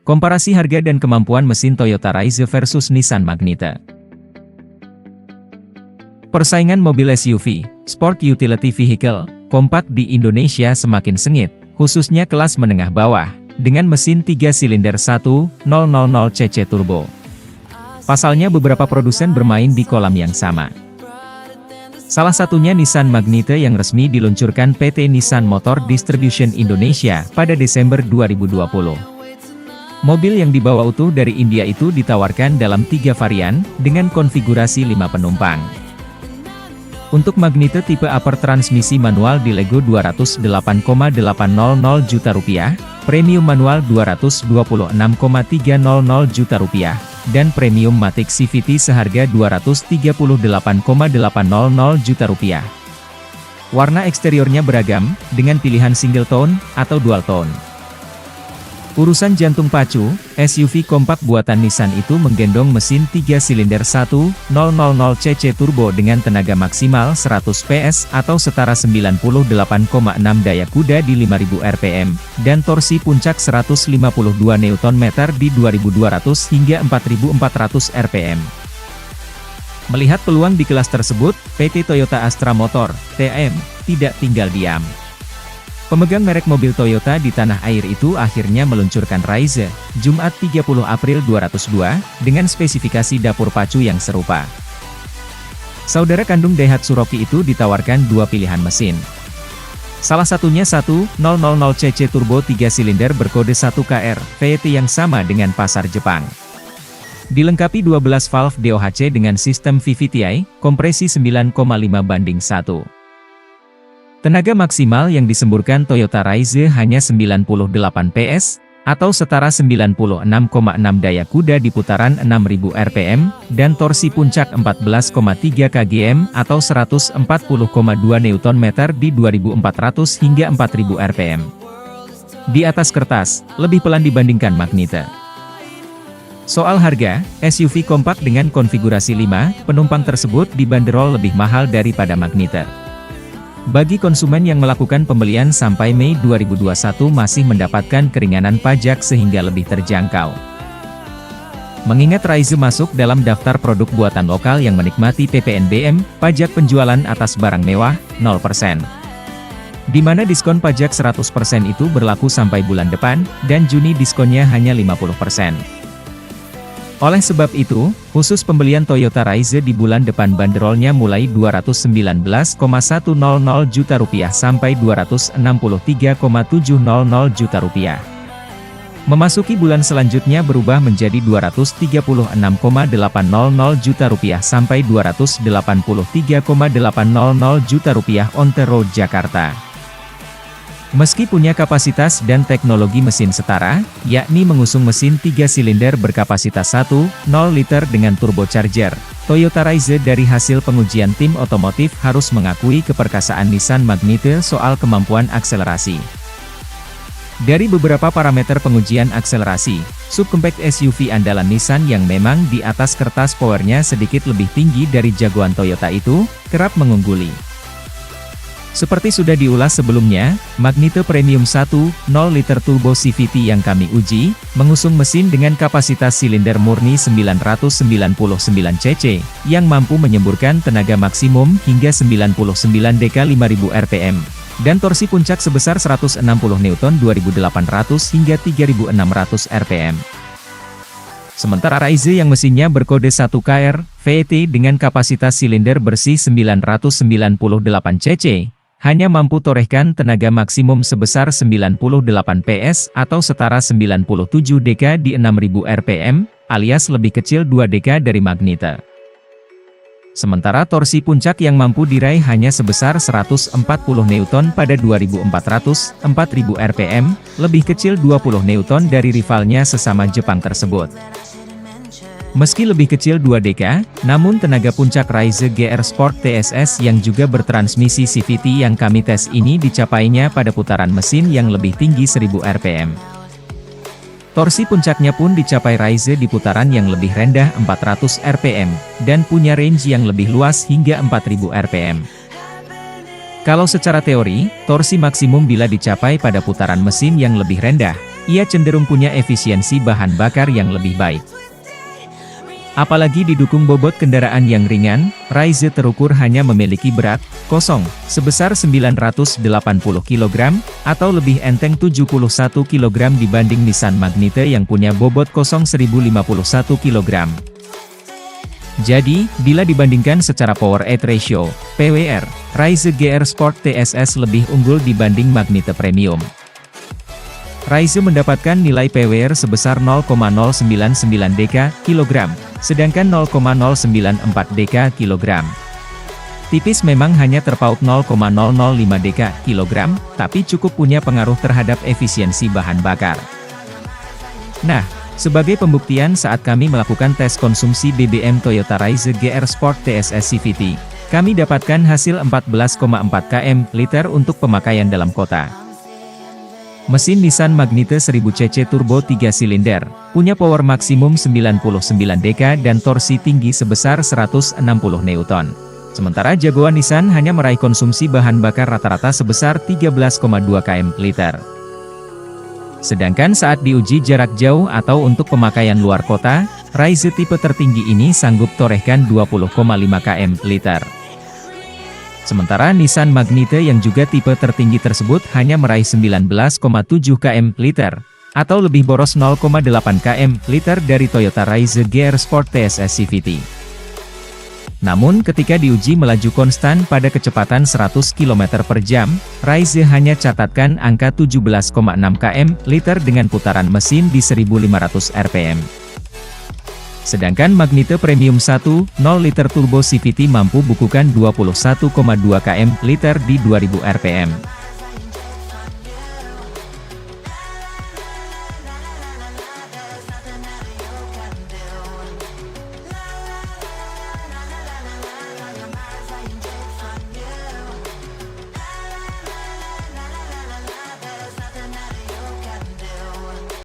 Komparasi harga dan kemampuan mesin Toyota Raize versus Nissan Magnite. Persaingan mobil SUV, Sport Utility Vehicle, kompak di Indonesia semakin sengit, khususnya kelas menengah bawah, dengan mesin 3 silinder 1.000cc turbo. Pasalnya beberapa produsen bermain di kolam yang sama. Salah satunya Nissan Magnite yang resmi diluncurkan PT Nissan Motor Distribution Indonesia pada Desember 2020. Mobil yang dibawa utuh dari India itu ditawarkan dalam 3 varian, dengan konfigurasi 5 penumpang. Untuk Magnite tipe upper transmisi manual di Lego Rp208,800 juta, premium manual Rp226,300 juta, dan premium Matic CVT seharga Rp238,800 juta. Warna eksteriornya beragam, dengan pilihan single tone, atau dual tone. Urusan jantung pacu, SUV kompak buatan Nissan itu menggendong mesin 3 silinder 1.000cc turbo dengan tenaga maksimal 100 PS atau setara 98,6 daya kuda di 5000 rpm, dan torsi puncak 152 Nm di 2200 hingga 4400 rpm. Melihat peluang di kelas tersebut, PT Toyota Astra Motor, TM, tidak tinggal diam. Pemegang merek mobil Toyota di tanah air itu akhirnya meluncurkan Raize, Jumat 30 April 202, dengan spesifikasi dapur pacu yang serupa. Saudara kandung Daihatsu Rocky itu ditawarkan 2 pilihan mesin. Salah satunya 1.000cc turbo 3 silinder berkode 1KR, VT yang sama dengan pasar Jepang. Dilengkapi 12 valve DOHC dengan sistem VVTi, kompresi 9,5:1. Tenaga maksimal yang disemburkan Toyota Raize hanya 98 PS, atau setara 96,6 daya kuda di putaran 6000 rpm, dan torsi puncak 14,3 kgm atau 140,2 Nm di 2400 hingga 4000 rpm. Di atas kertas, lebih pelan dibandingkan Magnite. Soal harga, SUV kompak dengan konfigurasi 5 penumpang tersebut dibanderol lebih mahal daripada Magnite. Bagi konsumen yang melakukan pembelian sampai Mei 2021 masih mendapatkan keringanan pajak sehingga lebih terjangkau. Mengingat Raize masuk dalam daftar produk buatan lokal yang menikmati PPNBM, pajak penjualan atas barang mewah, 0%. Di mana diskon pajak 100% itu berlaku sampai bulan depan, dan Juni diskonnya hanya 50%. Oleh sebab itu, khusus pembelian Toyota Raize di bulan depan banderolnya mulai Rp219,100 juta sampai Rp263,700 juta. Memasuki bulan selanjutnya berubah menjadi Rp236,800 juta sampai Rp283,800 juta on the road Jakarta. Meski punya kapasitas dan teknologi mesin setara, yakni mengusung mesin 3 silinder berkapasitas 1.0 liter dengan turbocharger, Toyota Raize dari hasil pengujian tim otomotif harus mengakui keperkasaan Nissan Magnite soal kemampuan akselerasi. Dari beberapa parameter pengujian akselerasi, subcompact SUV andalan Nissan yang memang di atas kertas powernya sedikit lebih tinggi dari jagoan Toyota itu, kerap mengungguli. Seperti sudah diulas sebelumnya, Magnite Premium 1.0 liter Turbo CVT yang kami uji, mengusung mesin dengan kapasitas silinder murni 999 cc, yang mampu menyemburkan tenaga maksimum hingga 99 dk 5000 rpm, dan torsi puncak sebesar 160 Nm 2800 hingga 3600 rpm. Sementara Raize yang mesinnya berkode 1KR, VT dengan kapasitas silinder bersih 998 cc, hanya mampu torehkan tenaga maksimum sebesar 98 PS atau setara 97 dk di 6000 rpm, alias lebih kecil 2 dk dari Magnite. Sementara torsi puncak yang mampu diraih hanya sebesar 140 Newton pada 2400-4000 rpm, lebih kecil 20 Newton dari rivalnya sesama Jepang tersebut. Meski lebih kecil 2 dk, namun tenaga puncak Raize GR Sport TSS yang juga bertransmisi CVT yang kami tes ini dicapainya pada putaran mesin yang lebih tinggi 1000 rpm. Torsi puncaknya pun dicapai Raize di putaran yang lebih rendah 400 rpm, dan punya range yang lebih luas hingga 4000 rpm. Kalau secara teori, torsi maksimum bila dicapai pada putaran mesin yang lebih rendah, ia cenderung punya efisiensi bahan bakar yang lebih baik. Apalagi didukung bobot kendaraan yang ringan, Raize terukur hanya memiliki berat, kosong, sebesar 980 kg, atau lebih enteng 71 kg dibanding Nissan Magnite yang punya bobot kosong 1051 kg. Jadi, bila dibandingkan secara Power-Weight Ratio, PWR, Raize GR Sport TSS lebih unggul dibanding Magnite Premium. Raize mendapatkan nilai PWR sebesar 0,099 dk/kg, sedangkan 0,094 dk/kg. Tipis memang hanya terpaut 0,005 dk/kg, tapi cukup punya pengaruh terhadap efisiensi bahan bakar. Nah, sebagai pembuktian saat kami melakukan tes konsumsi BBM Toyota Raize GR Sport TSS CVT, kami dapatkan hasil 14,4 km/liter untuk pemakaian dalam kota. Mesin Nissan Magnite 1000 cc turbo 3 silinder, punya power maksimum 99 dk dan torsi tinggi sebesar 160 Newton. Sementara jagoan Nissan hanya meraih konsumsi bahan bakar rata-rata sebesar 13,2 km/liter. Sedangkan saat diuji jarak jauh atau untuk pemakaian luar kota, Raize tipe tertinggi ini sanggup torehkan 20,5 km/liter. Sementara Nissan Magnite yang juga tipe tertinggi tersebut hanya meraih 19,7 km/liter, atau lebih boros 0,8 km/liter dari Toyota Raize GR Sport TSS CVT. Namun ketika diuji melaju konstan pada kecepatan 100 km/jam, Raize hanya catatkan angka 17,6 km/liter dengan putaran mesin di 1500 rpm. Sedangkan Magnite Premium 1.0 liter turbo CVT mampu bukukan 21,2 km/liter di 2000 rpm.